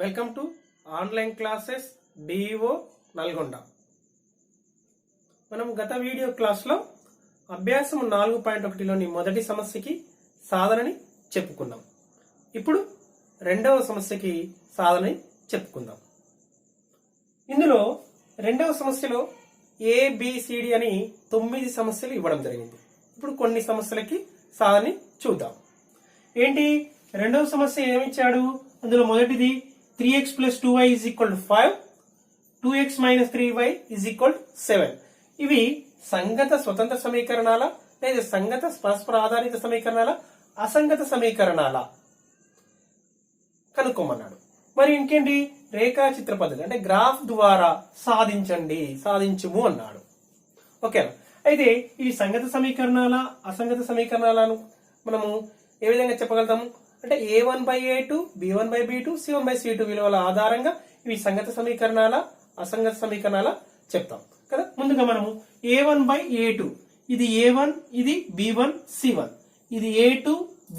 Welcome to online classes DEO Nalgonda. మనం గత video క్లాస్లో అభ్యాసం 4.1లోని మొదటి సమస్యకి సాధనని చెప్పుకున్నాం. ఇప్పుడు రెండవ సమస్యకి సాధనని చెప్పుకుందాం. ఇందులో రెండవ సమస్యలో ఏబిసిడి అని 9 సమస్యలు ఇవ్వడం జరిగింది. ఇప్పుడు కొన్ని సమస్యలకి సాధనని చూద్దాం. ఏంటి రెండవ సమస్య ఏమిచ్చాడు? అందులో మొదటిది 3x plus 2y is equal to 5, 2x minus 3y is equal to 7. ఇవి సంగత స్వతంత్ర సమీకరణాల లేదా సంగత పరస్పర ఆధారిత సమీకరణాల అసంగత సమీకరణాల కనుక్కోమన్నాడు. మరి ఇంకేంటి రేఖాచిత్ర పద్ధతి అంటే గ్రాఫ్ ద్వారా సాధించుము అన్నాడు. ఓకేనా? అయితే ఈ సంగత సమీకరణాల అసంగత సమీకరణాలను మనము ఏ విధంగా చెప్పగలుగుతాము అంటే a1/a2, b1/b2, c1/c2 విలువల ఆధారంగా ఇవి సంగత సమీకరణాల అసంగత సమీకరణాల చెప్తాం కదా. ముందుగా మనము a1/a2, ఇది a1, ఇది b1, c1, ఇది a2,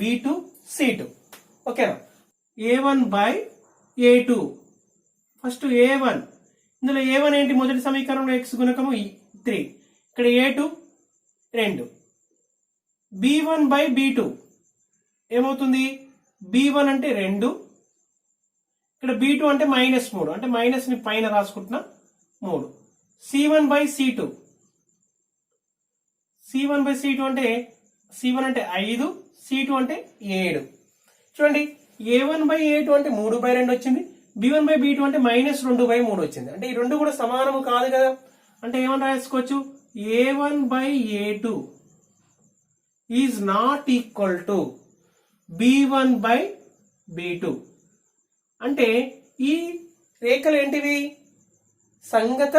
b2, c2. ఓకేనా? a1/a2 ఫస్ట్ a1, ఇందులో a1 ఏంటి? మొదటి సమీకరణంలో x గుణకము 3, ఇక్కడ a2 2. b1/b2 ఏమవుతుంది? b1 అంటే 2, ఇక్కడ b2 అంటే -3, అంటే మైనస్ ని పైన రాసుకుంటున్నా 3. c1/c2, c1/c2 అంటే c1 అంటే 5, c2 అంటే 7. చూడండి a1/a2 అంటే 3/2 వచ్చింది, b1/b2 అంటే -2/3 వచ్చింది. అంటే ఈ రెండు కూడా సమానము కాదు కదా. అంటే ఏమని రాసుకోవచ్చు? a1/a2 is not equal to b1/b2. అంటే ఈ రేఖలు ఏంటివి? సంగత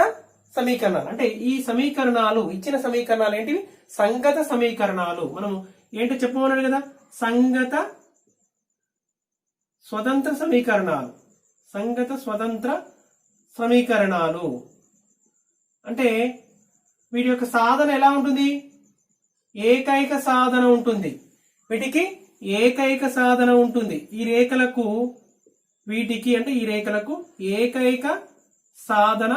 సమీకరణాలు. అంటే ఈ సమీకరణాలు ఇచ్చిన సమీకరణాలు ఏంటివి? సంగత సమీకరణాలు. మనం ఏంటో చెప్పమన్నాడు కదా, సంగత స్వతంత్ర సమీకరణాలు. సంగత స్వతంత్ర సమీకరణాలు అంటే వీటి యొక్క సాధన ఎలా ఉంటుంది? ఏకైక సాధన ఉంటుంది. వీటికి ఏకైక సాధన ఉంటుంది. ఈ రేఖలకు వీటికి అంటే ఈ రేఖలకు ఏకైక సాధన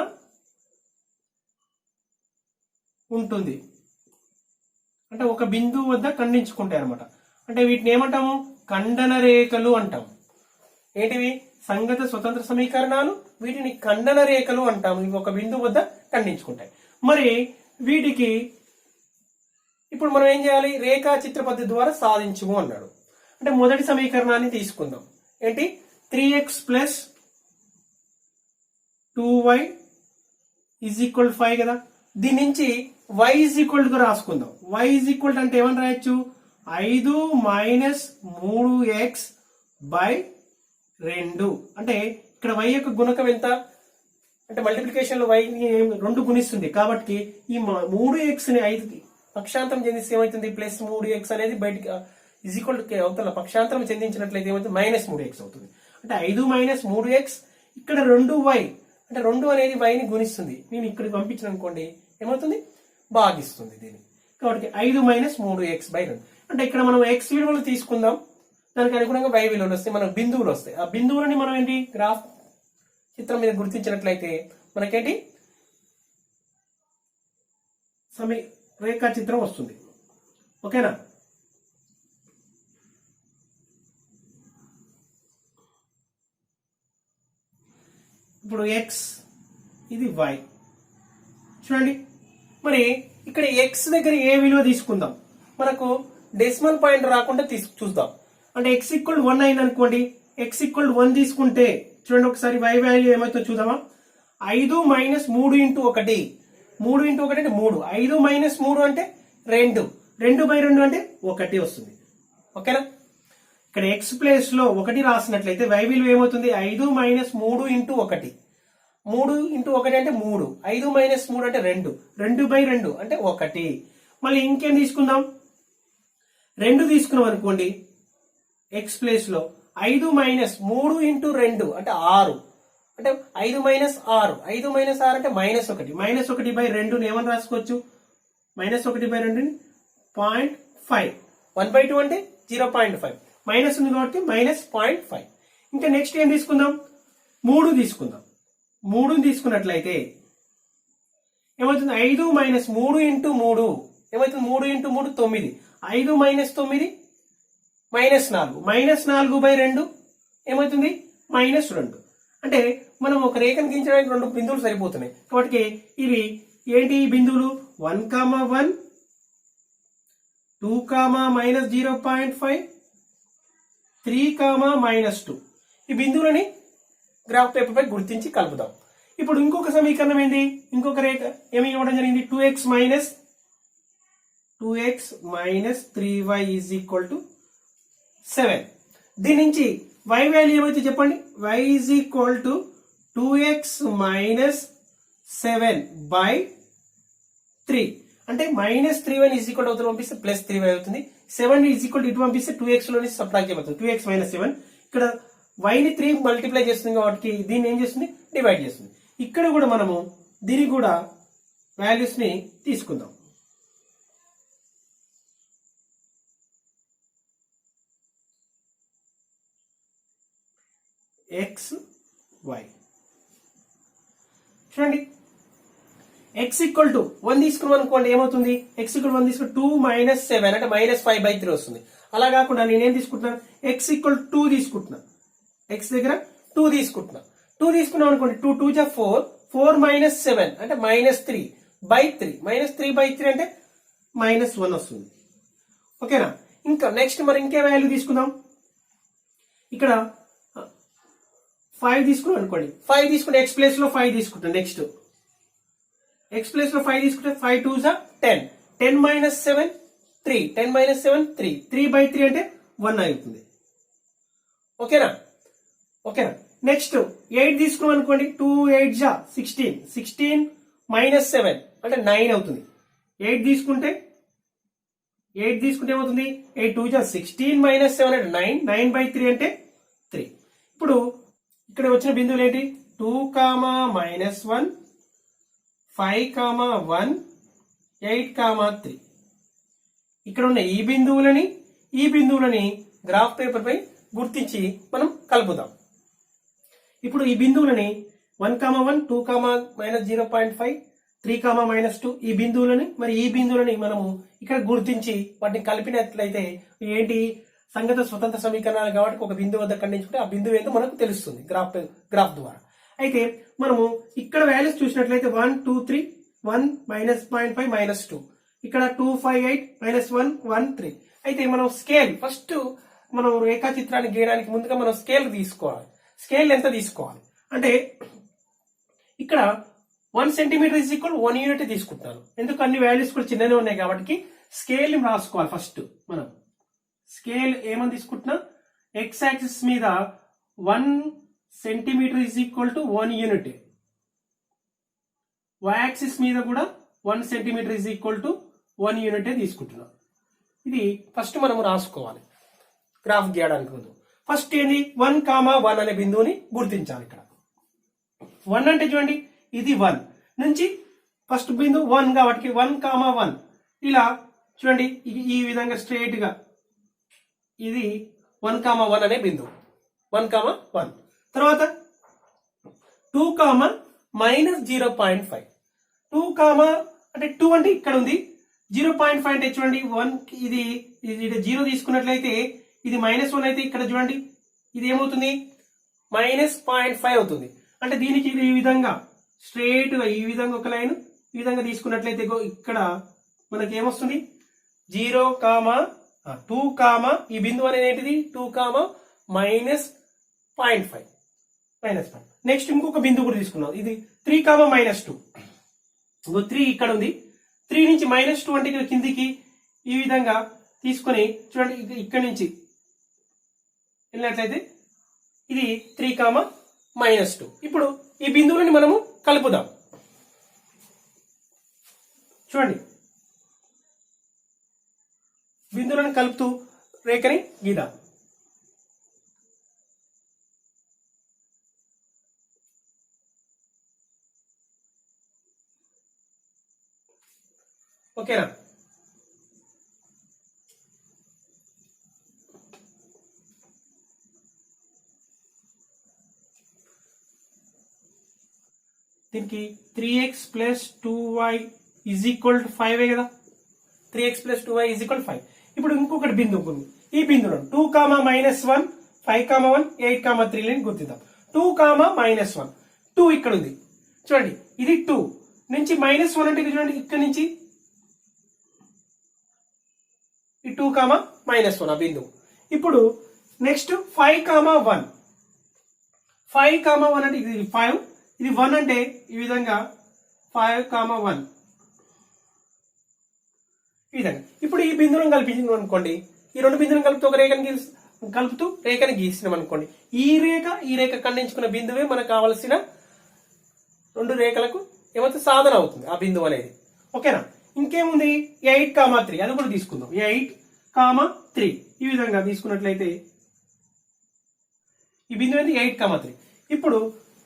ఉంటుంది. అంటే ఒక బిందువు వద్ద ఖండించుకుంటాయి అనమాట. అంటే వీటిని ఏమంటాము? ఖండన రేఖలు అంటాము. ఏంటివి? సంగత స్వతంత్ర సమీకరణాలు. వీటిని ఖండన రేఖలు అంటాము. ఇవి ఒక బిందువు వద్ద ఖండించుకుంటాయి. మరి వీటికి ఇప్పుడు మనం ఏం చేయాలి? రేఖాచిత్ర పద్ధతి ద్వారా సాధించుము అన్నాడు. అంటే మొదటి సమీకరణాన్ని తీసుకుందాం. ఏంటి? 3x plus 2y is equal to 5 కదా. దీని నుంచి y is equal to రాసుకుందాం. y is equal to అంటే ఏమని రాయొచ్చు? 5 - 3x/2. అంటే ఇక్కడ y యొక్క గుణకం ఎంత అంటే మల్టిప్లికేషన్ లో y ని 2 గుణిస్తుంది కాబట్టి ఈ 3x ని 5కి పక్షాంతరం చెందిస్తే ఏమవుతుంది? +3x అనేది బయటికి ఈజ్ ఈక్వల్ టు అవతల పక్షాంతరం చెందించినట్లయితే ఏమవుతుంది? -3x అవుతుంది. అంటే 5 - 3x, ఇక్కడ 2y అంటే 2 అనేది y ని గుణిస్తుంది. నేను ఇక్కడికి పంపించిన అనుకోండి ఏమవుతుంది? భాగిస్తుంది దీన్ని. కాబట్టి 5 - 3x/2. అంటే ఇక్కడ మనం x విలువలు తీసుకుందాం, దానికి అనుగుణంగా y విలువలు వస్తాయి, మనకు బిందువులు వస్తాయి. ఆ బిందువులని మనం ఏంటి గ్రాఫ్ చిత్రం మీద గుర్తించినట్లయితే మనకేంటి రేఖా చిత్రం వస్తుంది. ఓకేనా? ఇప్పుడు x, ఇది y. చూడండి మరి ఇక్కడ x దగ్గర ఏ విలువ తీసుకుందాం? మనకు డెసిమల్ పాయింట్ రాకుండా చూద్దాం. అంటే x = 1 అయింది అనుకోండి. x = 1 తీసుకుంటే చూడండి ఒకసారి y వాల్యూ ఏమవుతుందో చూద్దామా? 5 - 3 × 1, 3 × 1 అంటే 3, 5 - 3 అంటే 2, 2/2 అంటే 1 వస్తుంది. ఓకేనా? ఇక్కడ x ప్లేస్ లో 1 రాసినట్లయితే y విలువ ఏమవుతుంది? 5 - 3 × 1, 3 × 1 అంటే 3, 5 - 3 అంటే 2, 2/2 అంటే 1. మళ్ళీ ఇంకేం తీసుకుందాం? 2 తీసుకున్నాం అనుకోండి. x ప్లేస్ లో 5 - 3 × 2 అంటే 6, అంటే 5 - 6, 5 - 6 అంటే -1, -1/2 ఏమని రాసుకోవచ్చు? -1/2 ని 0.5, 1/2 అంటే 0.5, మైనస్ ఉంది కాబట్టి -0.5. ఇంకా నెక్స్ట్ ఏం తీసుకుందాం? 3 తీసుకుందాం. 3 తీసుకున్నట్లయితే ఏమవుతుంది? 5 మైనస్ 3 ఇంటూ 3 ఏమవుతుంది? 3 ఇంటూ 3 9. 5 మైనస్ 9 -4. -4/2 ఏమవుతుంది? -2. అంటే మనం ఒక రేఖను గీయించడానికి 2 బిందువులు సరిపోతున్నాయి. కాబట్టి ఇవి ఏంటి ఈ బిందువులు? 1, 1, 2, -0.5, 3, -2. ఈ బిందువులని గ్రాఫ్ పేపర్ పై గుర్తించి కలుపుదాం. ఇప్పుడు ఇంకొక సమీకరణం ఏంటి? ఇంకొక రేఖ ఏమి ఇవ్వడం జరిగింది? 2x - 3y = 7. దీని నుంచి y వాల్యూ ఏమైతే చెప్పండి? y = 2x - 7/3. అంటే -3y అవుతుంది పంపిస్తే +3y అవుతుంది. 7 ఇటు పంపిస్తే 2x లో నుంచి సబ్ట్రాక్ట్ చేయబడుతుంది. 2x - 7 ఇక్కడ y ని 3 మల్టిప్లై చేస్తుంది కాబట్టి దీన్ని ఏం చేస్తుంది? డివైడ్ చేస్తుంది. ఇక్కడ కూడా మనము దీనికి కూడా వాల్యూస్ ని తీసుకుందాం. x y చూడండి. x = 1 తీసుకున్నాం అనుకోండి ఏమవుతుంది? x = 1 తీసుకుంటే 2 - 7 అంటే -5/3 వస్తుంది. అలా కాకుండా నేనేం తీసుకుంటున్నాను? x = 2 తీసుకుంటున్నా. x దగ్గర 2 తీసుకుంటున్నా. 2 తీసుకున్నాం అనుకోండి 2 2 = 4. 4 - 7 అంటే -3/3. -3/3 అంటే -1 వస్తుంది. ఓకేనా? ఇంకా నెక్స్ట్ మరి ఇంకే వాల్యూ తీసుకుందాం. ఇక్కడ 5 తీసుకున్నాం అనుకోండి. 5 తీసుకుంటే x ప్లేస్ లో 5 తీసుకుంటాం. నెక్స్ట్ x ప్లేస్ లో 5 తీసుకుంటే 5 2 = 10. 10 - 7 3. 10 - 7 3. 3/3 అంటే 1 అవుతుంది. ఓకేనా? నెక్స్ట్ 8 తీసుకున్నాం అనుకోండి. 2 8 = 16. 16 - 7 అంటే 9 అవుతుంది. 8 తీసుకుంటే ఏమవుతుంది? 8 2 = 16 - 7 అంటే 9. 9/3 అంటే 3. ఇప్పుడు ఇక్కడ వచ్చిన బిందువులు ఏంటి? 2, -1, 5, 1, 8, 3. ఇక్కడ ఉన్న ఈ బిందువులని గ్రాఫ్ పేపర్ పై గుర్తించి మనం కలుపుదాం. ఇప్పుడు ఈ బిందువులని 1, 1, 2, -0.5, 3, -2 ఈ బిందువులని మనము ఇక్కడ గుర్తించి వాటిని కలిపినట్లయితే ఏంటి? సంగత స్వతంత్ర సమీకరణాలు కాబట్టి ఒక బిందువు వద్ద ఖండించుకుంటే ఆ బిందువు ఏంటో మనకు తెలుస్తుంది గ్రాఫ్ ద్వారా. అయితే మనము ఇక్కడ వాల్యూస్ చూసినట్లయితే 1 2 3 1 -0.5 -2 ఇక్కడ 2 5 8 -1 1 3. అయితే మనం స్కేల్ ఫస్ట్ మనం రేఖాచిత్రాన్ని గీయడానికి ముందుగా మనం స్కేల్ తీసుకోవాలి. స్కేల్ ఎంత తీసుకోవాలి అంటే ఇక్కడ 1 సెంటీమీటర్ = 1 యూనిట్ తీసుకుంటాను. ఎందుకు? అన్ని వాల్యూస్ కూడా చిన్ననే ఉన్నాయి కాబట్టి స్కేల్ ని రాసుకోవాలి. ఫస్ట్ మనం స్కేల్ ఏమని తీసుకుంటున్నా? x యాక్సిస్ మీద 1 సెంటీమీటర్ = 1 యూనిట్. y యాక్సిస్ మీద కూడా 1 సెంటీమీటర్ = 1 యూనిట్ తీసుకుంటున్నాం. ఇది ఫస్ట్ మనం రాసుకోవాలి గ్రాఫ్ గీయడానికి ముందు. ఫస్ట్ ఏంది? 1, 1 అనే బిందువుని గుర్తించాలి. ఇక్కడ 1 అంటే చూడండి ఇది 1 నుంచి ఫస్ట్ బిందువు 1 కాబట్టి 1, 1 ఇలా చూడండి ఈ విధంగా స్ట్రైట్ గా ఇది 1, 1 అనే బిందువు. 1, 1 తర్వాత 2, -0.5. 2, అంటే 2 అంటే ఇక్కడ ఉంది. 0.5 అంటే చూడండి 1 ఇది 0 తీసుకున్నట్లయితే ఇది -1 అయితే ఇక్కడ చూడండి ఇది ఏమవుతుంది? -0.5 అవుతుంది. అంటే దీనికి ఇది ఈ విధంగా స్ట్రైట్ గా ఈ విధంగా ఒక లైన్ ఈ విధంగా తీసుకున్నట్లయితే ఇక్కడ మనకి ఏమొస్తుంది? 0, 2, ఈ బిందువు అనేది ఏంటిది? 2, -0.5. నెక్స్ట్ ఇంకొక బిందువు కూడా తీసుకున్నాం. ఇది 3, -2. 3 ఇక్కడ ఉంది. 3 నుంచి -2 అంటే ఇక్కడ కిందికి ఈ విధంగా తీసుకొని చూడండి ఇక్కడ నుంచి వెళ్ళినట్లయితే ఇది 3, -2. ఇప్పుడు ఈ బిందువులని మనము కలుపుదాం. చూడండి బిందువులను కలుపుతూ రేఖని గీద్దాం. ఓకేనా? దీనికి 3x plus 2y is equal to 5 కదా. 3x plus 2y is equal 5. ఇప్పుడు ఇంకొకటి బిందువు ఉంది. ఈ బిందువులో 2, -1, 5, 1, 8, 3 లని గుర్తిద్దాం. 2, -1, 2 ఇక్కడ ఉంది చూడండి. ఇది 2 నుంచి -1 అంటే చూడండి ఇక్కడ నుంచి ఈ 2, -1 ఆ బిందువు. ఇప్పుడు నెక్స్ట్ 5, 1. 5, 1 అంటే ఇది 5, ఇది 1 అంటే ఈ విధంగా 5, 1 ఈ విధంగా. ఇప్పుడు ఈ బిందువులను కలిపించింది అనుకోండి, ఈ రెండు బిందువులను కలుపుతూ ఒక రేఖను కలుపుతూ రేఖని గీసినాం అనుకోండి, ఈ రేఖ ఖండించుకున్న బిందువే మనకు కావలసిన రెండు రేఖలకు ఏమైతే సాధన అవుతుంది ఆ బిందువు అనేది. ఓకేనా. ఇంకేముంది 8, 3 అది కూడా తీసుకుందాం. 8, 3 ఈ విధంగా తీసుకున్నట్లయితే ఈ బిందువు ఏంటి 8, 3. ఇప్పుడు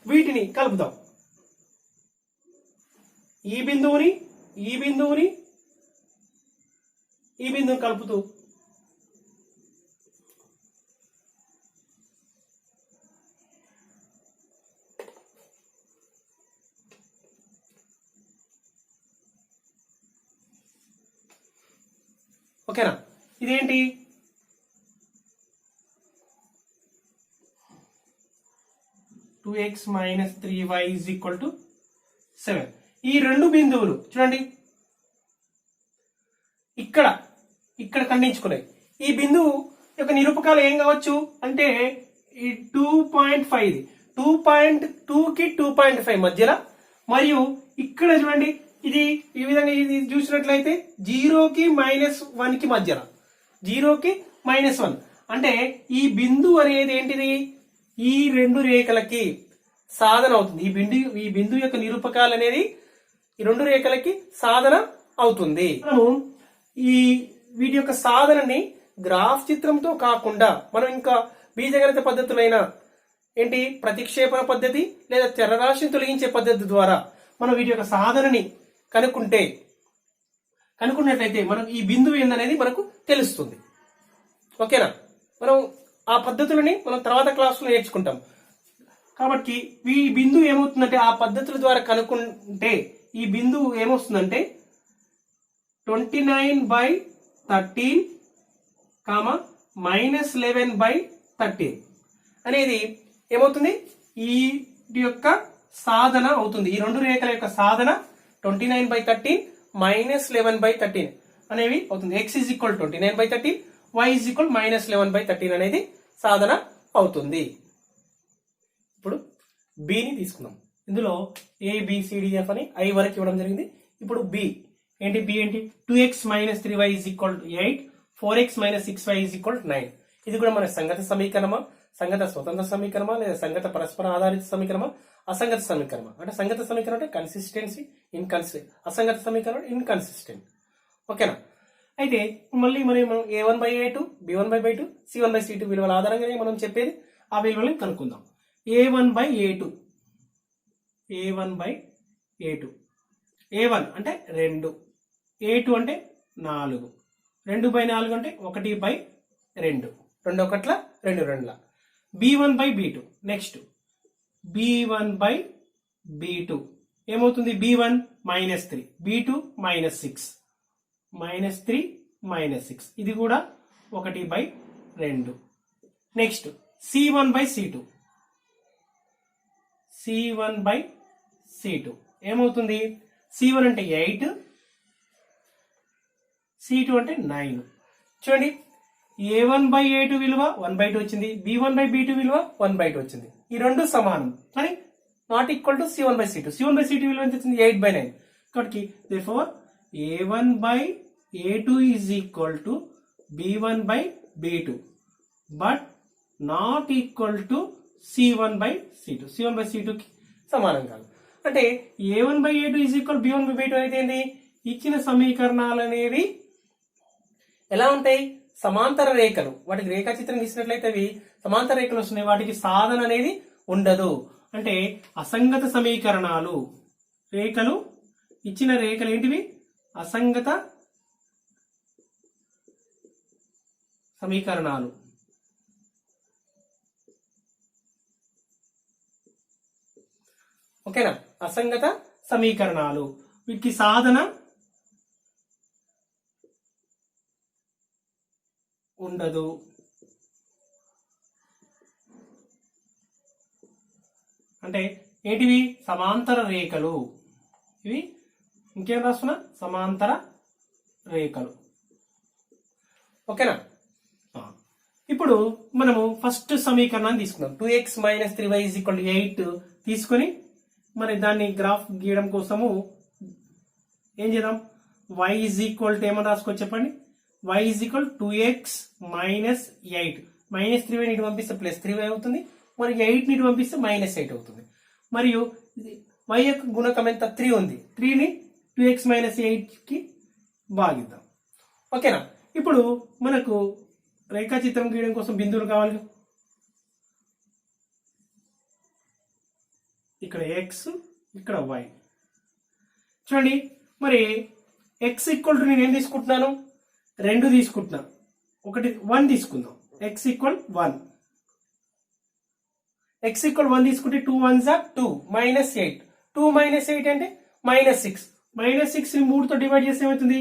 వీటిని కలుపుదాం. ఈ బిందువుని కలుపుతూ ఓకేనా. ఇదేంటి 2x - 3y = 7. ఈ రెండు బిందువులు చూడండి ఇక్కడ ఖండించుకున్నాయి. ఈ బిందువు యొక్క నిరూపకాలు ఏం కావచ్చు అంటే ఈ 2.5 2.2కి 2.5 మధ్యలో, మరియు ఇక్కడ చూడండి ఇది ఈ విధంగా ఇది చూసినట్లయితే 0కి -1కి మధ్యలో, 0కి -1 అంటే ఈ బిందువు అనేది ఏంటిది ఈ రెండు రేఖలకి సాధన అవుతుంది. ఈ బిందువు యొక్క నిరూపకాలు అనేది ఈ రెండు రేఖలకి సాధన అవుతుంది. మనము వీటి యొక్క సాధనని గ్రాఫ్ చిత్రంతో కాకుండా మనం ఇంకా బీజగణిత పద్ధతులైన ఏంటి ప్రతిక్షేపణ పద్ధతి లేదా చరరాశిని తొలగించే పద్ధతి ద్వారా మనం వీటి యొక్క సాధనని కనుక్కున్నట్లయితే మనం ఈ బిందువు ఏందనేది మనకు తెలుస్తుంది. ఓకేనా. మనం ఆ పద్ధతులని మనం తర్వాత క్లాసులో నేర్చుకుంటాం. కాబట్టి ఈ బిందువు ఏమవుతుందంటే ఆ పద్ధతుల ద్వారా కనుక్కుంటే ఈ బిందువు ఏమొస్తుందంటే 29/13, -11/13 అనేది ఏమవుతుంది ఈ యొక్క సాధన అవుతుంది. ఈ రెండు రేఖల యొక్క సాధన 29/13 -11/13 అనేవి అవుతుంది. x = 29/13, y = -11/13 అనేది సాధన అవుతుంది. ఇప్పుడు బిని తీసుకుందాం. ఇందులో ABCDF అని I వరకు ఇవ్వడం జరిగింది. ఇప్పుడు బి ఏంటి 2x - 3y = 8, 4x - 6y = 9. ఇది కూడా మన సంగత సమీకరణమా, సంగత స్వతంత్ర సమీకరణమా, లేదా సంగత పరస్పర ఆధారిత సమీకరణమా, అసంగత సమీకరణమా. అంటే సంగత సమీకరణం అంటే కన్సిస్టెన్సీ, అసంగత సమీకరణం ఇన్కన్సిస్టెంట్. ఓకేనా. అయితే మళ్ళీ మనం A1/A2, B1/B2, C1/C2 విలువల ఆధారంగానే మనం చెప్పేది ఆ విలువలను కనుక్కుందాం. A1/A2 A1 అంటే 2, A2 అంటే 4, 2/4 అంటే 1/2, 2 ఒకట్ల 2 రెండ్ల. B1/B2 నెక్స్ట్ B1/B2 ఏమవుతుంది B1 -3, B2 -6, -3 -6 ఇది కూడా 1/2. నెక్స్ట్ C1/C2 ఏమవుతుంది C1 అంటే 8, C2 అంటే 9. చూడండి A1/A2 విలువ 1/2 వచ్చింది, B1/B2 విలువ 1/2 వచ్చింది. ఈ రెండు సమానం కానీ not equal to C1/C2. C1/C2 విలువ ఎంత వచ్చింది 8/9. కాబట్టి therefore A1/A2 = B1/B2 but not equal to C1/C2. C1/C2 కి సమానం కాదు. అంటే A1/A2 = B1/B2 అయితే ఏంటి ఇచ్చిన సమీకరణాలు అనేవి ఎలా ఉంటాయి సమాంతర రేఖలు. వాటికి రేఖాచిత్రం ఇచ్చినట్లయితే అవి సమాంతర రేఖలు వస్తున్నాయి, వాటికి సాధన అనేది ఉండదు. అంటే అసంగత సమీకరణాలు రేఖలు ఇచ్చిన రేఖలు ఏంటివి అసంగత సమీకరణాలు. ఓకేనా. అసంగత సమీకరణాలు. వీటికి సాధన ఉండదు. అంటే ఏంటివి? సమాంతర రేఖలు. ఇవి ఇంకేం రాస్తున్నా? సమాంతర రేఖలు. ఓకేనా? ఇప్పుడు మనము ఫస్ట్ సమీకరణాన్ని తీసుకుందాం. 2x - 3y = 8 తీసుకొని మరి దాన్ని గ్రాఫ్ గీయడం కోసము ఏం చేద్దాం? y ఏమని రాసుకోవచ్చు చెప్పండి? y 2x - 8. -3y ఇటు పంపిస్తే +3y అవుతుంది. మరి 8 ఇటు పంపిస్తే -8 అవుతుంది. మరియు y యొక్క గుణకం ఎంత? 3 ఉంది. 3ని 2x - 8కి భాగిద్దాం. ఓకేనా? ఇప్పుడు మనకు రేఖాచిత్రం గీయడం కోసం బిందువులు కావాలి. ఇక్కడ x, ఇక్కడ y. చూడండి, మరి x = నేను ఏం తీసుకుంటున్నాను? 2 తీసుకుంటున్నాను. 1 తీసుకుందాం. x = 1. x = 1 తీసుకుంటే 2 1s are 2 -8. 2 - 8 అంటే -6. -6 ని 3తో డివైడ్ చేస్తే ఏమవుతుంది?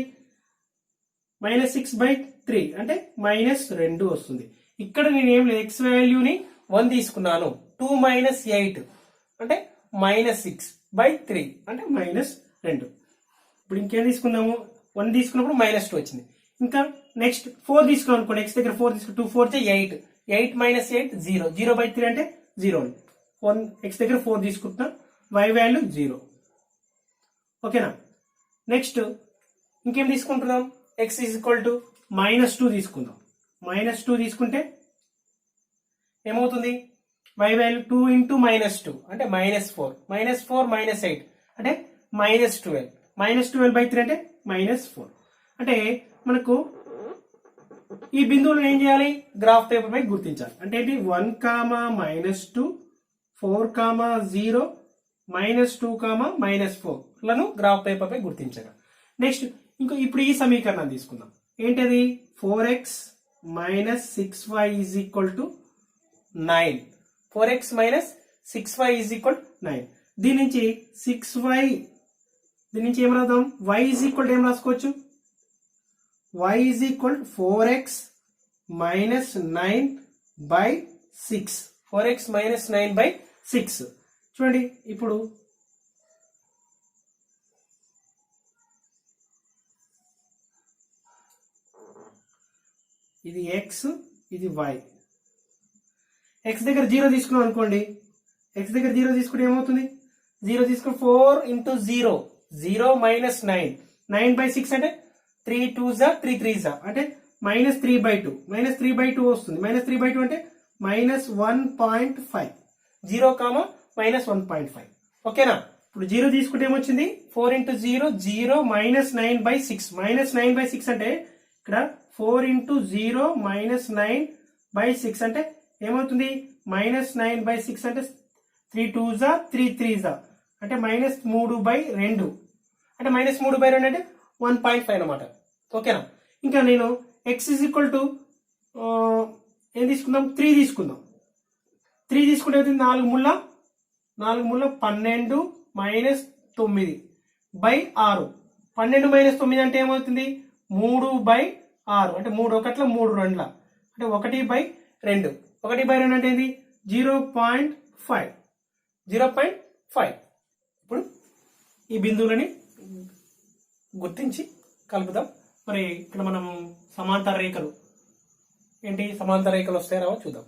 -6/3 అంటే -2 వస్తుంది. ఇక్కడ నేను ఏం లేదు, x వాల్యూని 1 తీసుకున్నాను. 2 - 8 అంటే -6/3 అంటే -2. ఇప్పుడు ఇంకేం తీసుకుందాము? 1 తీసుకున్నప్పుడు -2 వచ్చింది. ఇంకా నెక్స్ట్ 4 తీసుకున్నాం అనుకోండి. x దగ్గర 4 తీసుకుని 2 4 8. 8 - 8 0. 0/3 అంటే 0. 1 x దగ్గర 4 తీసుకుంటున్నా. y value 0. ఓకేనా? నెక్స్ట్ ఇంకేం తీసుకుంటున్నాం? x = -2 తీసుకుందాం. -2 తీసుకుంటే ఏమవుతుంది? y వాల్యూ 2 × -2 అంటే -4. -4 - 8 అంటే -12. -12/3 అంటే -4. అంటే మనకు ఈ బిందువులను ఏం చేయాలి? గ్రాఫ్ పేపర్ పై గుర్తించాలి. అంటే ఏంటి? 1, -2, 4, 0, -2, -4 లను గ్రాఫ్ పేపర్ పై గుర్తించాలి. నెక్స్ట్ ఇప్పుడు ఈ సమీకరణాన్ని తీసుకుందాం. ఏంటది? 4x - 6y = 9. 4x - 6y = 9. దీని నుంచి 6y, దీని నుంచి ఏం రాద్దాం? y = ఏం రాసుకోవచ్చు? y = 4x - 9/6. 4x - 9/6. చూడండి, ఇప్పుడు ఇది x, ఇది y. x దగ్గర 0 తీసుకున్నాం అనుకోండి. x దగ్గర 0 తీసుకుంటే ఏమవుతుంది? 0 తీసుకుని 4 × 0 0 - 9. 9/6 అంటే 3 2s are 3 3s are అంటే -3/2. -3/2 వస్తుంది. -3/2 అంటే -1.5. 0, -1.5. ఓకేనా? ఇప్పుడు 0 తీసుకుంటే ఏమొచ్చింది? 4 × 0 0 -9/6. -9/6 అంటే ఇక్కడ 4 × 0 -9/6 అంటే ఏమవుతుంది? -9/6 అంటే 3 2s are 3 3s are అంటే -3/2 అంటే -3/2 అంటే 1.5 అన్నమాట. ఓకేనా? ఇంకా నేను x = ఏం తీసుకుందాం? 3 తీసుకుందాం. 3 తీసుకుంటే 4 ముళ్ళ 12 - 9/6. 12 - 9 అంటే ఏమవుతుంది? 3/6 అంటే 3 1 3 2 అంటే 1/2. 1/2 అంటే ఏంది? 0.5. 0.5. ఇప్పుడు ఈ బిందువులని గుర్తించి కలుపుదాం. మరి ఇక్కడ మనం సమాంతర రేఖలు ఏంటి? సమాంతర రేఖలు వస్తాయి రావో చూద్దాం.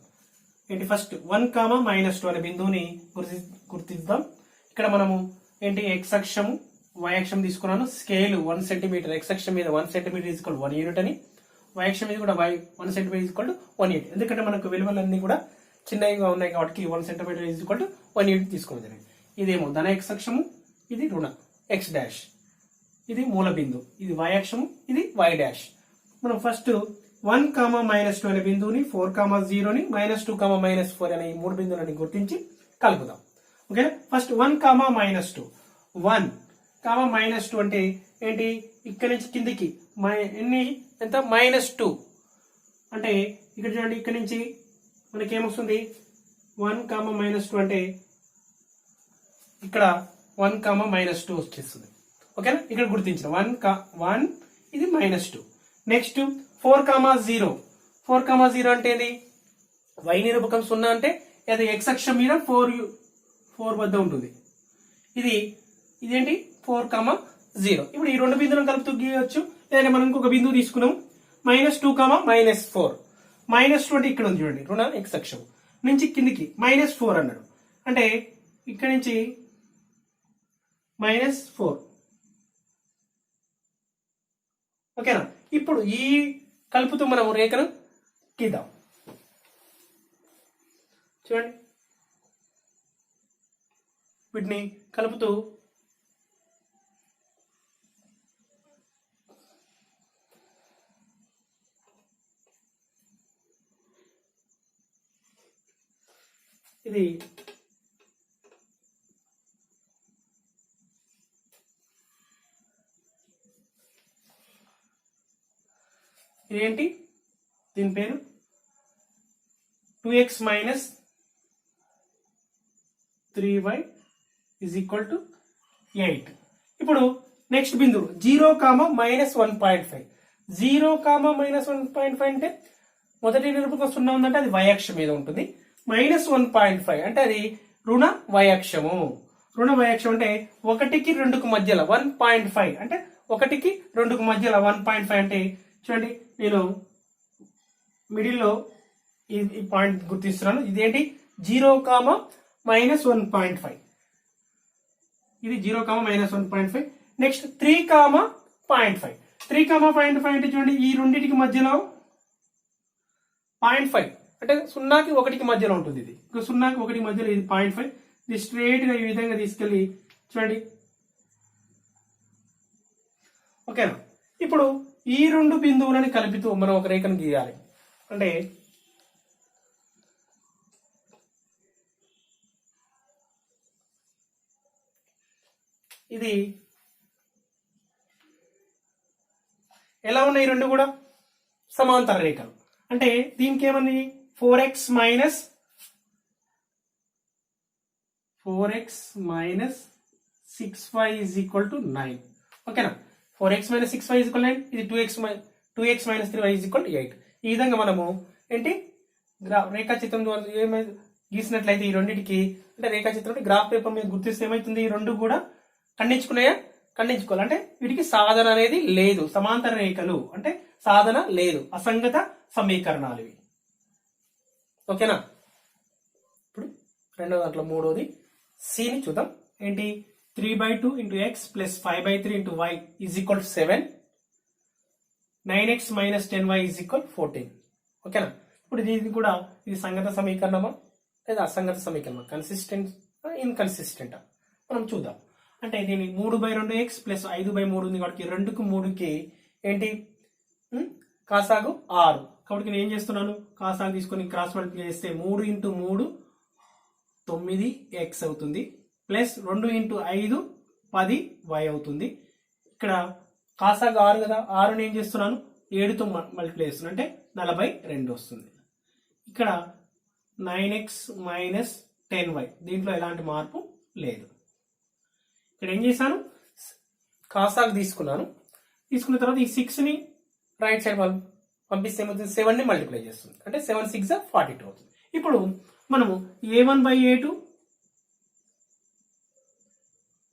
ఏంటి? ఫస్ట్ 1, -2 అనే బిందువుని గుర్తిద్దాం. ఇక్కడ మనము ఏంటి? x అక్షము, y అక్షం తీసుకున్నాను. Scale 1 centimetre. x అక్షం మీద 1 సెంటీమీటర్ = 1 యూనిట్ అని, y అక్షం మీద కూడా 1 సెంటీమీటర్ = 1 యూనిట్. ఎందుకంటే మనకు విలువలన్నీ కూడా చిన్నగా ఉన్నాయి కాబట్టి 1 సెంటీమీటర్ = 1 యూనిట్ తీసుకోవాలి జరిగింది. ఇదేమో ధన x అక్షము, ఇది రుణ x డాష్. ఇది మూల బిందువు, ఇది y అక్షము, ఇది y డాష్. మనం ఫస్ట్ 1, -2 అనే బిందువుని, 4, 0ని, -2, -4 అనే ఈ 3 బిందువులని గుర్తించి కలుపుదాం. ఓకేనా? ఫస్ట్ 1, -2. 1, -2 అంటే ఏంటి? ఇక్కడ నుంచి కిందికి ఎన్ని ఎంత? -2 అంటే ఇక్కడ చూడండి, ఇక్కడ నుంచి మనకి ఏమొస్తుంది? 1, -2 అంటే ఇక్కడ 1, -2 వచ్చేస్తుంది. ఓకేనా, ఇక్కడ గుర్తించిన 1 ఇది -2. నెక్స్ట్ 4, 0 అంటే ఏంది? y నిరూపకం 0 అంటే అది x అక్షం మీద 4 వద్ద ఉంటుంది. ఇదేంటి 4, 0. ఇప్పుడు ఈ రెండు బిందువులను కలుపుతూ గీయవచ్చు. లేదంటే మనం ఇంకొక బిందువు తీసుకున్నాం -2, -4. -2 అంటే ఇక్కడ ఉంది చూడండి, రుణ x అక్షం నుంచి కిందికి -4 అన్నాడు అంటే ఇక్కడ నుంచి -4. ఓకేనా, ఇప్పుడు ఈ కలుపుతూ మనం రేఖను గీద్దాం. చూడండి, వీటిని కలుపుతూ ఇది ఇదేంటి? దీని పేరు 2x - 3y = 8. ఇప్పుడు నెక్స్ట్ బిందువు 0, -1.5. 0, -1.5 అంటే మొదటి నిరూపకం 0 ఉందంటే అది y అక్షం మీద ఉంటుంది. -1.5 అంటే అది రుణ y అక్షము. రుణ y అక్షం అంటే 1కి 2కు మధ్యలో 1.5 అంటే 1కి 2కు మధ్యలో 1.5 అంటే చూడండి, నేను మిడిల్లో ఈ పాయింట్ గుర్తిస్తున్నాను. ఇదేంటి? 0, -1.5. ఇది 0, -1.5. నెక్స్ట్ 3, 0.5. 3, 0.5 అంటే చూడండి, ఈ రెండింటికి మధ్యలో 0.5 అంటే 0కి 1కి మధ్యలో ఉంటుంది. ఇది 0కి 1కి మధ్యలో ఇది 0.5. ఇది స్ట్రైట్ గా ఈ విధంగా తీసుకెళ్ళి చూడండి. ఓకేనా, ఇప్పుడు ఈ రెండు బిందువులని కలుపుతూ మనం ఒక రేఖను గీయాలి. అంటే ఇది ఎలా ఉన్నాయి? రెండు కూడా సమాంతర రేఖలు. అంటే దీనికి ఏమని 4x - 6y = 9. ఓకేనా, 4x - 6y = 9. ఇది 2x - 3y = 8. ఈ విధంగా మనము ఏంటి రేఖాచిత్రం ద్వారా ఏమైతే గీసినట్లయితే ఈ రెండింటికి అంటే రేఖాచిత్రం గ్రాఫ్ పేపర్ మీద గుర్తిస్తే ఏమైతుంది? ఈ రెండు కూడా ఖండించుకున్నాయా? ఖండించుకోవాలి. అంటే వీటికి సాధన అనేది లేదు. సమాంతర రేఖలు అంటే సాధన లేదు, అసంగత సమీకరణాలు ఇవి. ఓకేనా, ఇప్పుడు రెండో దాంట్లో మూడోది సిని చూద్దాం. ఏంటి? 3/2 × x + 5/3 × y = 7. 9x - 10y = 14. ఓకేనా, ఇప్పుడు ఇది కూడా ఇది సంగత సమీకరణమా లేదా అసంగత సమీకరణమా? కన్సిస్టెంట్ ఇన్కన్సిస్టెంట్ మనం చూద్దాం. అంటే దీని 3/2x + 5/3 ఉంది కాబట్టి 2కు 3కి ఏంటి కాసాగు 6. కాబట్టి నేను ఏం చేస్తున్నాను? కాసాగు తీసుకొని క్రాస్ మల్టిప్లై చేస్తే 3 × 3 9x అవుతుంది, ప్లస్ 2 × 5 10y అవుతుంది. ఇక్కడ కాసాగు 6 కదా, 6ని ఏం చేస్తున్నాను? 7తో మల్టిప్లై చేస్తున్నాను అంటే 42 వస్తుంది. ఇక్కడ 9x - 10y దీంట్లో ఎలాంటి మార్పు లేదు. ఇక్కడ ఏం చేశాను? కాసాగు తీసుకున్నాను. తీసుకున్న తర్వాత ఈ 6ని రైట్ సైడ్ పంపిస్తే ఏమవుతుంది? 7ని మల్టిప్లై చేస్తుంది అంటే 7 × 6 = 42 అవుతుంది. ఇప్పుడు మనము a1/a2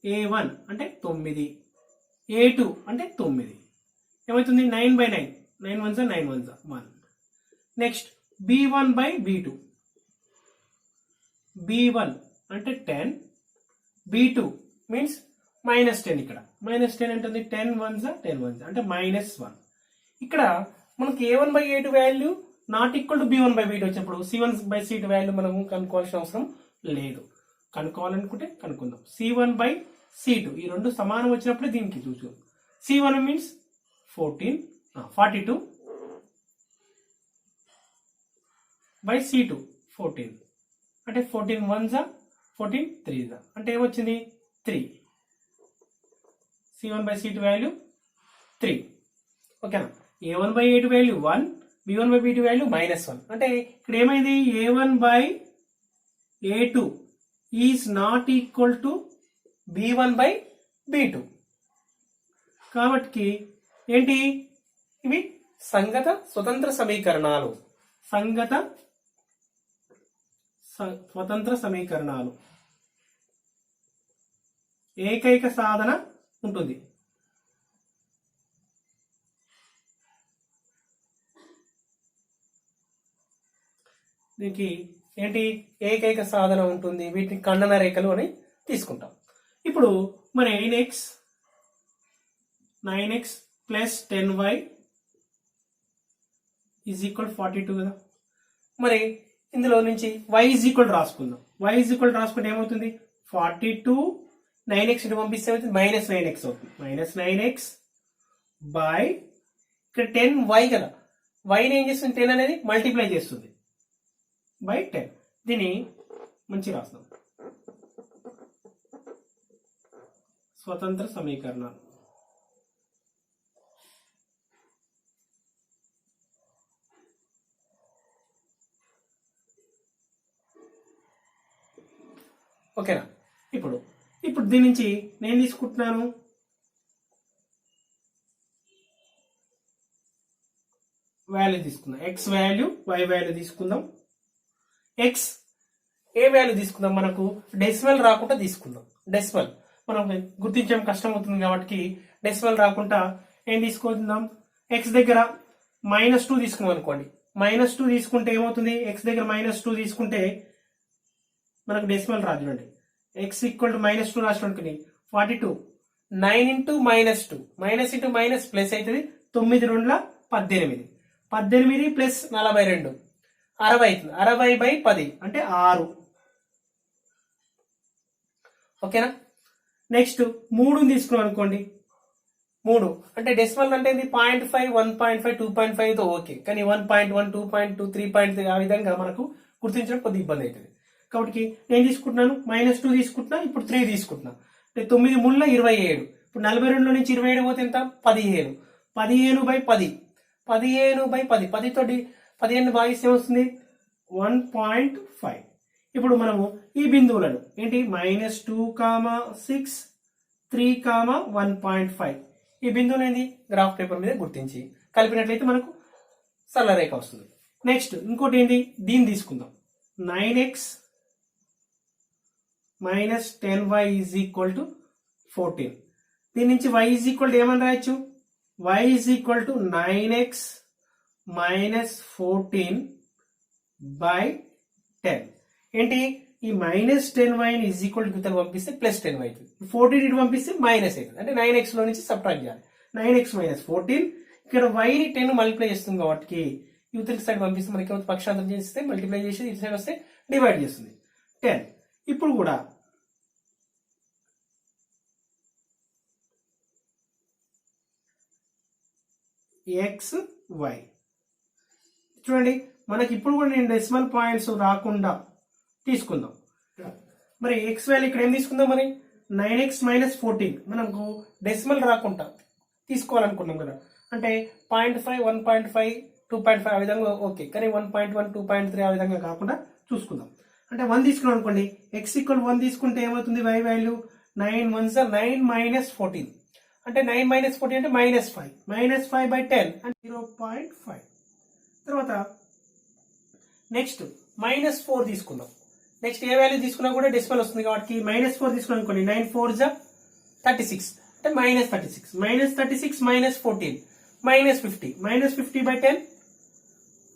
a1 అంటే 9, a2 అంటే 9 ఏమవుతుంది? 9/9. 9 1 9 1 1. నెక్స్ట్ b1/b2 b1 అంటే 10, b2 మీన్స్ -10. ఇక్కడ -10 అంటే 10 1 10 1 అంటే -1. ఇక్కడ మనకి a1/a2 వాల్యూ ≠ b1/b2 వచ్చినప్పుడు c1/c2 వాల్యూ మనం కనుక్కోవాల్సిన అవసరం లేదు. కనుక్కోవాలనుకుంటే కనుక్కుందాం. c1/c2 ఈ రెండు సమానం వచ్చినప్పుడే దీనికి చూసు. c1 మీన్స్ 42/c2 14 అంటే 14 1 14 3 అంటే ఏమొచ్చింది? 3. c1/c2 value 3. ఓకేనా, a1/a2 వాల్యూ 1, b1/b2 వాల్యూ -1. అంటే ఇక్కడ ఏమైంది? a1/a2 is not equal to b1 by b2. కాబట్టి ఏంటి ఇవి సంగత స్వతంత్ర సమీకరణాలు. సంగత స్వతంత్ర సమీకరణాలు. ఏకైక సాధన ఉంటుంది. దీనికి ఏంటి ఏకైక సాధన ఉంటుంది. వీటిని ఖండన రేఖలు అని తీసుకుంటాం. ఇప్పుడు మరి 9x plus 10y is equal 42 కదా. మరి ఇందులో నుంచి y ఈజ్ ఈక్వల్ రాసుకుందాం. y ఈజ్ ఈక్వల్ రాసుకుంటే ఏమవుతుంది 42 9x ఇటు పంపిస్తే అవుతుంది మైనస్ 9x అవుతుంది. మైనస్ 9x బై ఇక్కడ 10y కదా. వైని ఏం చేస్తుంది 10 అనేది మల్టిప్లై చేస్తుంది బై 10. దీన్ని మంచి రాస్తాం. స్వతంత్ర సమీకరణాలు. ఓకేనా. ఇప్పుడు దీని నుంచి నేను తీసుకుంటున్నాను వాల్యూ తీసుకుందాం. ఎక్స్ వాల్యూ వై వాల్యూ తీసుకుందాం. ఎక్స్ ఏ వాల్యూ తీసుకుందాం, మనకు డెసిమల్ రాకుండా తీసుకుందాం. డెసిమల్ మనం గుర్తించడం కష్టం అవుతుంది కాబట్టి డెసిమల్ రాకుండా ఏం తీసుకుందాం, ఎక్స్ దగ్గర -2 తీసుకున్నాం అనుకోండి. -2 తీసుకుంటే ఏమవుతుంది, ఎక్స్ దగ్గర -2 తీసుకుంటే మనకు డెసిమల్ రాదు. చూడండి ఎక్స్ ఈక్వల్ టు -2 రాసిన అనుకోండి 42 9 into -2 minus into minus plus అవుతుంది 9 2 18 18 ప్లస్ 42 60 అవుతుంది. 60 బై 10 అంటే 6. ఓకేనా. నెక్స్ట్ 3 తీసుకున్నాం అనుకోండి. 3 అంటే డెసిమల్ అంటే 0.5 1.5 2.5 తో ఓకే, కానీ 1.1 2.2 3.3 ఆ విధంగా మనకు గుర్తించడం కొద్దిగా ఇబ్బంది అవుతుంది. కాబట్టి నేను తీసుకుంటున్నాను -2 తీసుకుంటున్నా. ఇప్పుడు 3 తీసుకుంటున్నా. 9 3 27. ఇప్పుడు 42 నుంచి 27 పోతే ఎంత 15. 15 బై 10 15 బై 10 10 తోటి 15 భాగిస్తే వస్తుంది 1.5. ఇప్పుడు మనము ఈ బిందువులను ఏంటి -2, 6, 3, 1.5 ఈ బిందువులు ఏంది గ్రాఫ్ పేపర్ మీద గుర్తించి కలిపినట్లయితే మనకు సరళ రేఖ వస్తుంది. నెక్స్ట్ ఇంకోటి ఏంటి, దీన్ని తీసుకుందాం. 9x minus 10y is equal to 14. దీని నుంచి y ఈజ్ ఈక్వల్ టు ఏమని రాయొచ్చు, y is equal to 9x minus 14 by 10. ఏంటి ఈ -10y ఈజ్ ఈక్వల్ టు పంపిస్తే +10y అవుతుంది. 14 ఇటు పంపిస్తే మైనస్ అవుతుంది. అంటే 9x లో నుంచి సబ్ట్రాక్ట్ చేయాలి. 9x మైనస్ 14 ఇక్కడ y ని 10 మల్టిప్లై చేస్తుంది కాబట్టి యూతల్ సైడ్ పంపిస్తే మనకి పక్షాంతరం చేస్తే మల్టిప్లై చేసి ఇటు సైడ్ వస్తే డివైడ్ చేస్తుంది 10. ఇప్పుడు కూడా ఎక్స్ వై చూడండి, మనకి ఇప్పుడు కూడా నేను డెసిమల్ పాయింట్స్ రాకుండా తీసుకుందాం. మరి ఎక్స్ వాల్యూ ఇక్కడ ఏం తీసుకుందాం, మరి 9x మైనస్ 14 మనకు డెసిమల్ రాకుండా తీసుకోవాలనుకున్నాం కదా. అంటే 0.5 1.5 2.5 ఆ విధంగా ఓకే, కానీ 1.1 2.3 ఆ విధంగా కాకుండా చూసుకుందాం. అంటే 1 తీసుకున్నాం అనుకోండి, x ఈక్వల్ 1 తీసుకుంటే ఏమవుతుంది y వాల్యూ 9 1 9 మైనస్ 14 అంటే 9 మైనస్ 14 అంటే -5 -5 బై 10 అంటే 0.5. తర్వాత నెక్స్ట్ -4 తీసుకుందాం. నెక్స్ట్ ఏ వాల్యూ తీసుకున్నా కూడా డెసిమల్ వస్తుంది కాబట్టి -4 తీసుకున్నాం అనుకోండి. 9 4 36 అంటే -36 -36 మైనస్ 14 -50 -50 బై 10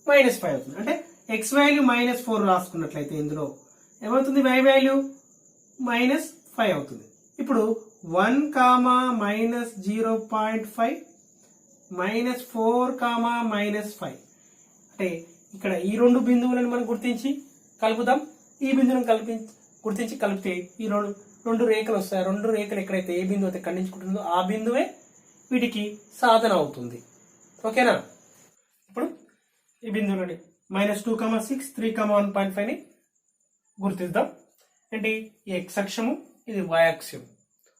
-5 అవుతుంది. అంటే x వాల్యూ -4 రాసుకున్నట్లయితే ఇందులో ఏమవుతుంది, y వాల్యూ -5 అవుతుంది. ఇప్పుడు 1, -0.5 -4, -5 అంటే ఇక్కడ ఈ రెండు బిందువులను మనం గుర్తించి కలుపుదాం. ఈ బిందువులను గుర్తించి కలిపితే ఈ రెండు రేఖలు వస్తాయి. రెండు రేఖలు ఎక్కడైతే ఏ బిందువు అయితే ఖండించుకుంటుందో ఆ బిందువే వీటికి సాధన అవుతుంది. ఓకేనా. ఇప్పుడు ఈ బిందువులని -2, 6, 3, 1.5 ని గుర్తిద్దాం. ఏంటి ఈ x అక్షము, ఇది y అక్షం.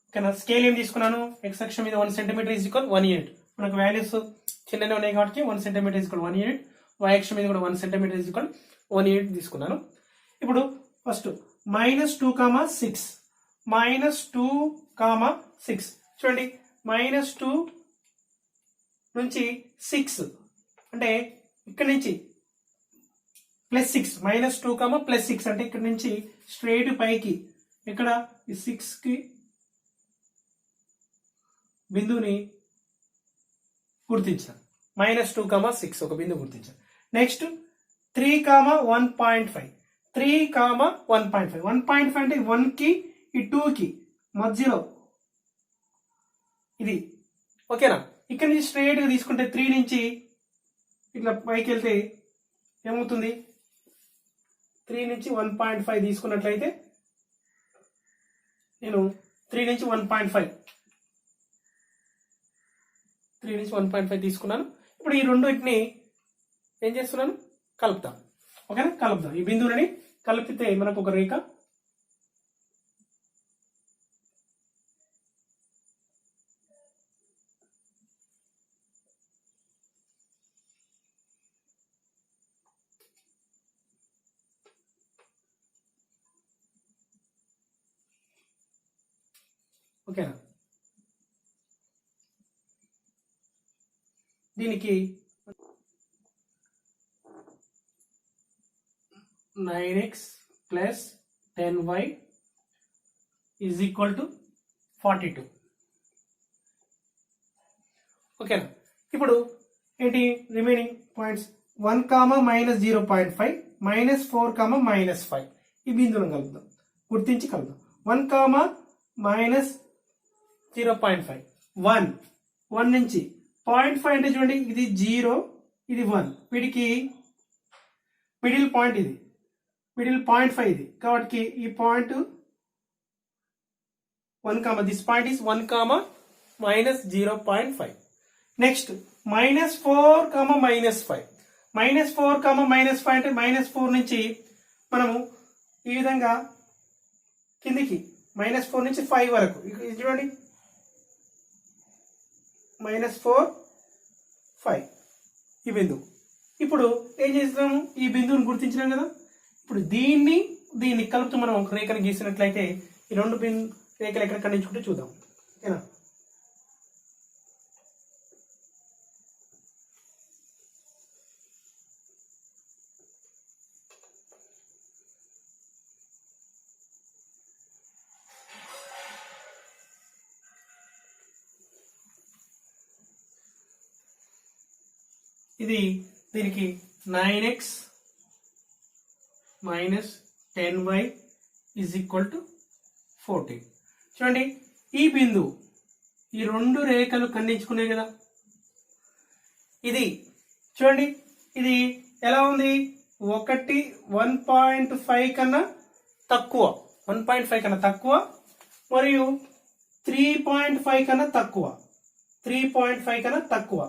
ఓకేనా. స్కేల్ ఏం తీసుకున్నాను, x అక్షం మీద 1 సెంటీమీటర్ ఈజ్ ఈక్వల్ 1 యూనిట్. మనకు వాల్యూస్ చిన్ననే ఉన్నాయి కాబట్టి 1 centimetre is equal 1 unit. y అక్షం మీద కూడా 1 సెంటీమీటర్ ఈజ్ ఈక్వల్ 1 యూనిట్ తీసుకున్నాను. ఇప్పుడు ఫస్ట్ -2, 6 -2,6 చూడండి. -2 నుంచి 6 అంటే ఇక్కడ నుంచి +6 -2, +6 అంటే ఇక్కడ నుంచి స్ట్రైట్ పైకి ఇక్కడ ఈ 6 కి బిందువుని గుర్తించాను. -2, 6 ఒక బిందువు గుర్తించాను. నెక్స్ట్ 3, 1.5 3, 1.5 1.5 అంటే 1 కి ఈ 2 కి మధ్యలో ఇది. ఓకేనా? ఇక్కడ నుంచి స్ట్రైట్ గా తీసుకుంటే 3 నుంచి ఇట్లా పైకి వెళ్తే ఏమవుతుంది? 3 నుంచి 1.5 తీసుకున్నట్లయితే నేను 3 నుంచి 1.5 తీసుకున్నాను. ఇప్పుడు ఈ రెండింటిని ఏం చేస్తున్నాను? కలుపుతాం. ఓకేనా? కలుపుదాం. ఈ బిందువులని కలిపితే మనకు ఒక రేఖ ఓకేనా? దీనికి 9x + 10y = 42. ఓకేనా? ఇప్పుడు ఏంటి రిమైనింగ్ పాయింట్స్? 1, -0.5 -4, -5 ఈ బిందువులను కలుపుదాం. గుర్తించి కలుపుదాం. 1, -0.5 1 నుంచి 0.5 అంటే చూడండి, ఇది 0, ఇది 1. వీటికి మిడిల్ పాయింట్ ఇది, మిడిల్ 0.5 ఇది. కాబట్టి ఈ point 1, this point is 1, -0.5. Next -4, -5 -4, -5 అంటే -4 నుంచి మనము ఈ విధంగా కిందికి -4 నుంచి 5 వరకు ఇది చూడండి. -4, 5 ఈ బిందువు. ఇప్పుడు ఏం చేస్తాము? ఈ బిందువుని గుర్తించినాం కదా. ఇప్పుడు దీన్ని కలుపుతూ మనం ఒక రేఖను గీసినట్లయితే ఈ రెండు రేఖలు ఎక్కడ ఖండించుకుంటే చూద్దాం. ఓకేనా? ఇది దీనికి 9x - 10y = 14. చూడండి, ఈ బిందువు ఈ రెండు రేఖలు ఖండించుకున్నాయి కదా. ఇది చూడండి, ఇది ఎలా ఉంది? 1.5 కన్నా తక్కువ, 1.5 కన్నా తక్కువ, మరియు 3.5 కన్నా తక్కువ, 3.5 కన్నా తక్కువ.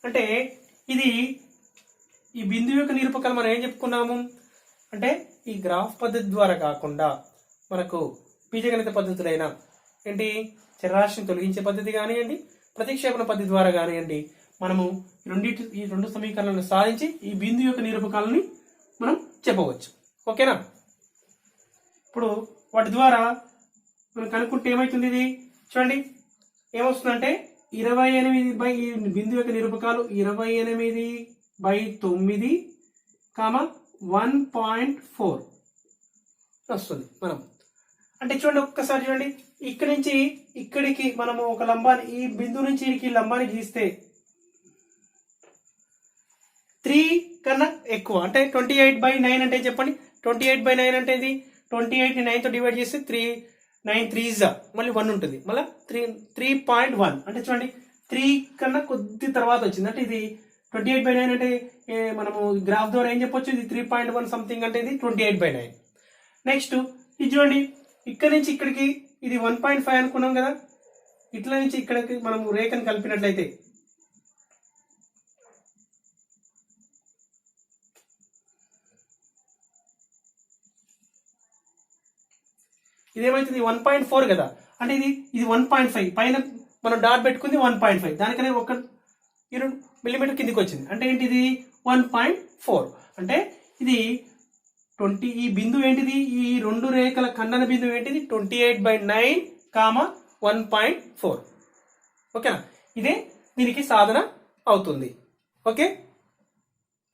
అంటే ఇది ఈ బిందువు యొక్క నిరూపకాలు మనం ఏం చెప్పుకున్నాము అంటే, ఈ గ్రాఫ్ పద్ధతి ద్వారా కాకుండా మనకు బీజగణిత పద్ధతులైన ఏంటి, చరరాశిని తొలగించే పద్ధతి కానివ్వండి, ప్రతిక్షేపణ పద్ధతి ద్వారా కానివ్వండి, మనము ఈ రెండు సమీకరణలను సాధించి ఈ బిందువు యొక్క నిరూపకాలని మనం చెప్పవచ్చు. ఓకేనా? ఇప్పుడు వాటి ద్వారా మనం కనుక్కుంటే ఏమవుతుంది? ఇది చూడండి ఏమొస్తుందంటే 28 ఈ బిందువు యొక్క నిరూపకాలు 28/9, 1.4 వస్తుంది. మనం అంటే చూడండి, ఒక్కసారి చూడండి, ఇక్కడి నుంచి ఇక్కడికి మనము ఒక లంబాన్ని, ఈ బిందువు నుంచి ఈ లంబాన్ని గీస్తే 3 కన్నా ఎక్కువ అంటే 28/9 అంటే చెప్పండి. 28/9 అంటే ఇది 28ని 9తో డివైడ్ చేస్తే 9 3s మళ్ళీ 1 ఉంటుంది, మళ్ళీ 3.1 అంటే చూడండి 3 కన్నా కొద్ది తర్వాత వచ్చింది. అంటే ఇది 28/9 అంటే మనము గ్రాఫ్ ద్వారా ఏం చెప్పొచ్చు? ఇది 3.1 సంథింగ్ అంటే ఇది 28/9. నెక్స్ట్ ఇది చూడండి, ఇక్కడ నుంచి ఇక్కడికి ఇది 1.5 అనుకున్నాం కదా. ఇట్లా నుంచి ఇక్కడికి మనము రేఖను కలిపినట్లయితే ఇదేమైతుంది? 1.4 కదా. అంటే ఇది 1.5 పైన మనం డాట్ పెట్టుకుంది 1.5, దానికనే 1 మిల్లీమీటర్ కిందికి వచ్చింది. అంటే ఏంటి? ఇది 1.4. అంటే ఇది ఈ బిందువు ఏంటిది, ఈ రెండు రేఖల ఖండన బిందువు ఏంటిది 28/9, 1.4. ఓకేనా, ఇదే దీనికి సాధన అవుతుంది. Okay,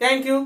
thank you.